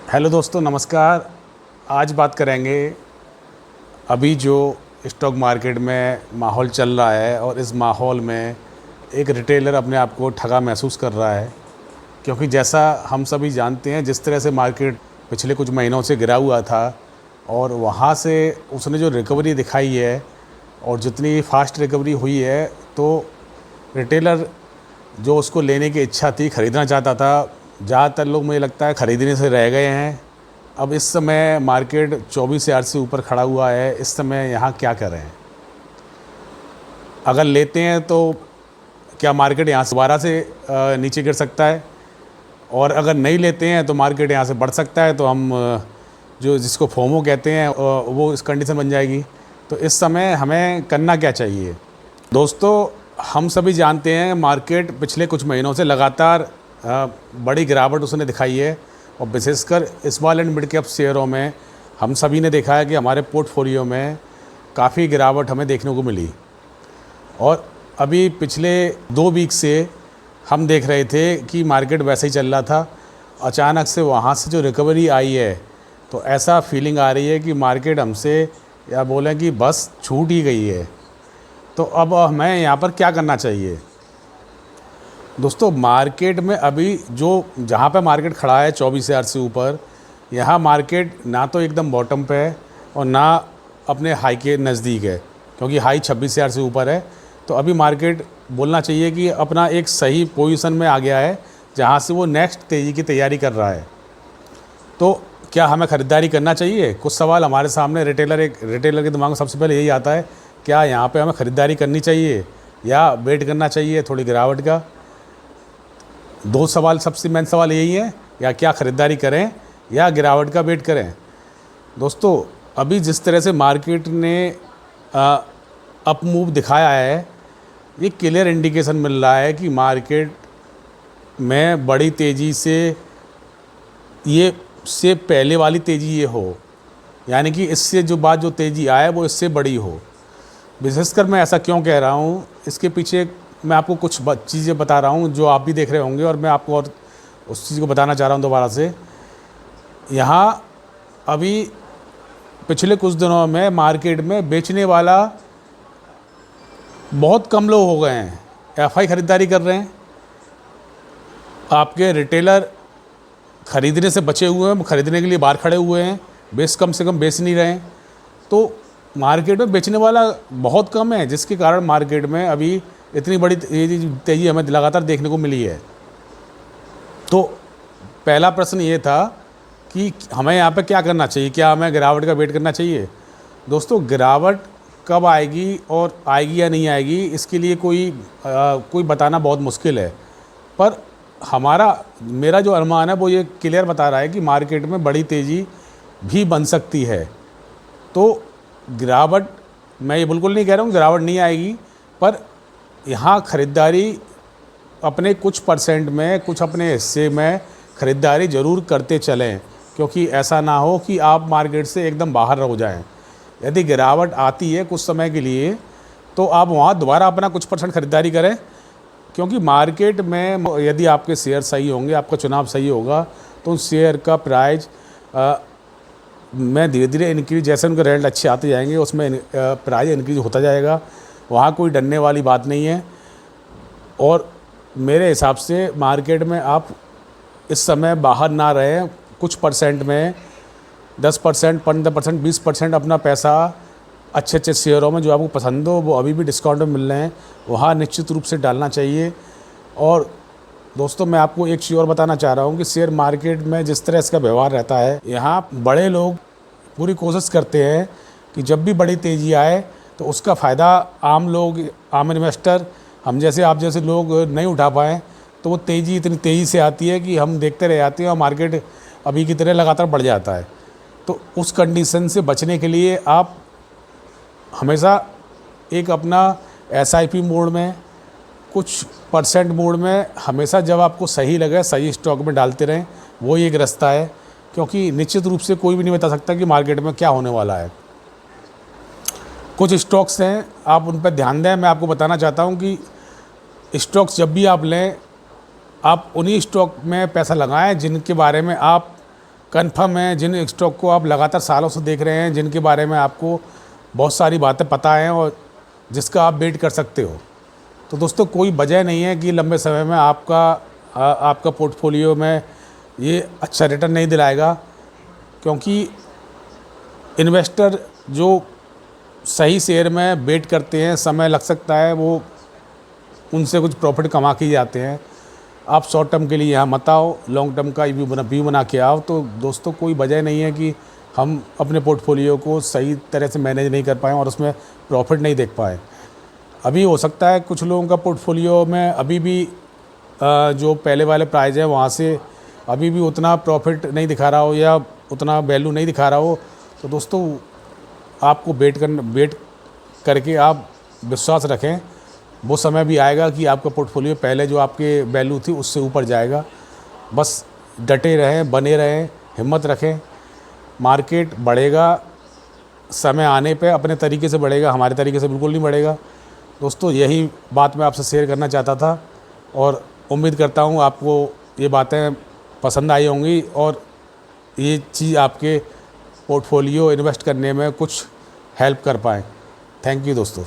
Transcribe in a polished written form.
Hello दोस्तों, नमस्कार। आज बात करेंगे अभी जो स्टॉक मार्केट में माहौल चल रहा है और इस माहौल में एक रिटेलर अपने आप को ठगा महसूस कर रहा है। क्योंकि जैसा हम सभी जानते हैं, जिस तरह से मार्केट पिछले कुछ महीनों से गिरा हुआ था और वहाँ से उसने जो रिकवरी दिखाई है और जितनी फास्ट रिकवरी हुई है, तो रिटेलर जो उसको लेने की इच्छा थी, ख़रीदना चाहता था, ज़्यादातर लोग मुझे लगता है ख़रीदने से रह गए हैं। अब इस समय मार्केट 24,000 से ऊपर खड़ा हुआ है। इस समय यहाँ क्या करें? अगर लेते हैं तो क्या मार्केट यहाँ से दोबारा से नीचे गिर सकता है? और अगर नहीं लेते हैं तो मार्केट यहाँ से बढ़ सकता है। तो हम जो जिसको फोमो कहते हैं वो इस कंडीशन बन जाएगी। तो इस समय हमें करना क्या चाहिए? दोस्तों, हम सभी जानते हैं मार्केट पिछले कुछ महीनों से लगातार बड़ी गिरावट उसने दिखाई है और विशेषकर स्मॉल एंड मिड कैप शेयरों में हम सभी ने देखा है कि हमारे पोर्टफोलियो में काफ़ी गिरावट हमें देखने को मिली। और अभी पिछले 2 वीक से हम देख रहे थे कि मार्केट वैसे ही चल रहा था। अचानक से वहाँ से जो रिकवरी आई है, तो ऐसा फीलिंग आ रही है कि मार्केट हमसे या बोलें कि बस छूट ही गई है। तो अब हमें यहाँ पर क्या करना चाहिए? दोस्तों, मार्केट में अभी जो जहाँ पे मार्केट खड़ा है 24,000 से ऊपर, यहाँ मार्केट ना तो एकदम बॉटम पे है और ना अपने हाई के नज़दीक है, क्योंकि हाई 26,000 से ऊपर है। तो अभी मार्केट बोलना चाहिए कि अपना एक सही पोजीशन में आ गया है, जहाँ से वो नेक्स्ट तेज़ी की तैयारी कर रहा है। तो क्या हमें ख़रीदारी करना चाहिए? कुछ सवाल हमारे सामने रिटेलर के दिमाग में सबसे पहले यही आता है, क्या यहाँ पे हमें ख़रीदारी करनी चाहिए या वेट करना चाहिए थोड़ी गिरावट का? 2 सवाल, सबसे मेन सवाल यही है, या क्या ख़रीदारी करें या गिरावट का वेट करें। दोस्तों, अभी जिस तरह से मार्केट ने अप मूव दिखाया है, ये क्लियर इंडिकेशन मिल रहा है कि मार्केट में बड़ी तेज़ी से ये से पहले वाली तेज़ी ये हो, यानी कि इससे जो बाद जो तेज़ी आए वो इससे बड़ी हो। विशेषकर मैं ऐसा क्यों कह रहा हूँ, इसके पीछे मैं आपको कुछ चीज़ें बता रहा हूँ जो आप भी देख रहे होंगे, और मैं आपको और उस चीज़ को बताना चाह रहा हूँ दोबारा से। यहाँ अभी पिछले कुछ दिनों में मार्केट में बेचने वाला बहुत कम लोग हो गए हैं, एफआई ख़रीदारी कर रहे हैं। आपके रिटेलर ख़रीदने से बचे हुए हैं, ख़रीदने के लिए बाहर खड़े हुए हैं, कम से कम बेच नहीं रहे हैं। तो मार्केट में बेचने वाला बहुत कम है, जिसके कारण मार्केट में अभी इतनी बड़ी तेज़ी हमें लगातार देखने को मिली है। तो पहला प्रश्न ये था कि हमें यहाँ पे क्या करना चाहिए? क्या हमें गिरावट का वेट करना चाहिए? दोस्तों, गिरावट कब आएगी और आएगी या नहीं आएगी, इसके लिए कोई बताना बहुत मुश्किल है। पर मेरा जो अनुमान है वो ये क्लियर बता रहा है कि मार्केट में बड़ी तेज़ी भी बन सकती है। तो गिरावट, मैं ये बिल्कुल नहीं कह रहा हूँ गिरावट नहीं आएगी, पर यहाँ ख़रीदारी अपने कुछ परसेंट में, कुछ अपने हिस्से में ख़रीदारी ज़रूर करते चलें, क्योंकि ऐसा ना हो कि आप मार्केट से एकदम बाहर हो जाएं। यदि गिरावट आती है कुछ समय के लिए, तो आप वहाँ दोबारा अपना कुछ परसेंट ख़रीदारी करें, क्योंकि मार्केट में यदि आपके शेयर सही होंगे, आपका चुनाव सही होगा, तो उस शेयर का प्राइस में धीरे धीरे इंक्रीज, जैसे उनके रिजल्ट अच्छे आते जाएंगे उसमें प्राइस इंक्रीज होता जाएगा। वहाँ कोई डरने वाली बात नहीं है। और मेरे हिसाब से मार्केट में आप इस समय बाहर ना रहें। कुछ परसेंट में 10%, 15%, 20% अपना पैसा अच्छे अच्छे शेयरों में जो आपको पसंद हो, वो अभी भी डिस्काउंट में मिल रहे हैं, वहाँ निश्चित रूप से डालना चाहिए। और दोस्तों, मैं आपको एक चीज़ और बताना चाह रहा हूँ कि शेयर मार्केट में जिस तरह इसका व्यवहार रहता है, यहाँ बड़े लोग पूरी कोशिश करते हैं कि जब भी बड़ी तेज़ी आए तो उसका फ़ायदा आम लोग, आम इन्वेस्टर, हम जैसे आप जैसे लोग नहीं उठा पाएँ। तो वो तेज़ी इतनी तेज़ी से आती है कि हम देखते रह जाते हैं और मार्केट अभी की तरह लगातार बढ़ जाता है। तो उस कंडीशन से बचने के लिए आप हमेशा एक अपना एसआईपी मोड में, कुछ परसेंट मोड में, हमेशा जब आपको सही लगे सही स्टॉक में डालते रहें। वो एक रास्ता है, क्योंकि निश्चित रूप से कोई भी नहीं बता सकता कि मार्केट में क्या होने वाला है। कुछ स्टॉक्स हैं, आप उन पर ध्यान दें। मैं आपको बताना चाहता हूं कि स्टॉक्स जब भी आप लें, आप उन्हीं स्टॉक में पैसा लगाएं जिनके बारे में आप कन्फर्म है, जिन स्टॉक को आप लगातार सालों से देख रहे हैं, जिनके बारे में आपको बहुत सारी बातें पता हैं और जिसका आप वेट कर सकते हो, तो दोस्तों कोई वजह नहीं है कि लंबे समय में आपका पोर्टफोलियो में ये अच्छा रिटर्न नहीं दिलाएगा। क्योंकि इन्वेस्टर जो सही शेयर में वेट करते हैं, समय लग सकता है, वो उनसे कुछ प्रॉफिट कमा के ही जाते हैं। आप शॉर्ट टर्म के लिए यहाँ मत आओ, लॉन्ग टर्म का व्यू बना के आओ। तो दोस्तों कोई वजह नहीं है कि हम अपने पोर्टफोलियो को सही तरह से मैनेज नहीं कर पाएँ और उसमें प्रॉफिट नहीं देख पाएँ। अभी हो सकता है कुछ लोगों का पोर्टफोलियो में अभी भी जो पहले वाले प्राइस है वहाँ से अभी भी उतना प्रॉफिट नहीं दिखा रहा हो या उतना वैल्यू नहीं दिखा रहा हो। तो दोस्तों आपको वेट करके आप विश्वास रखें, वो समय भी आएगा कि आपका पोर्टफोलियो पहले जो आपके वैल्यू थी उससे ऊपर जाएगा। बस डटे रहें, बने रहें, हिम्मत रखें। मार्केट बढ़ेगा, समय आने पे अपने तरीके से बढ़ेगा, हमारे तरीके से बिल्कुल नहीं बढ़ेगा। दोस्तों यही बात मैं आपसे शेयर करना चाहता था और उम्मीद करता हूँ आपको ये बातें पसंद आई होंगी और ये चीज़ आपके पोर्टफोलियो इन्वेस्ट करने में कुछ हेल्प कर पाएँ। थैंक यू दोस्तों।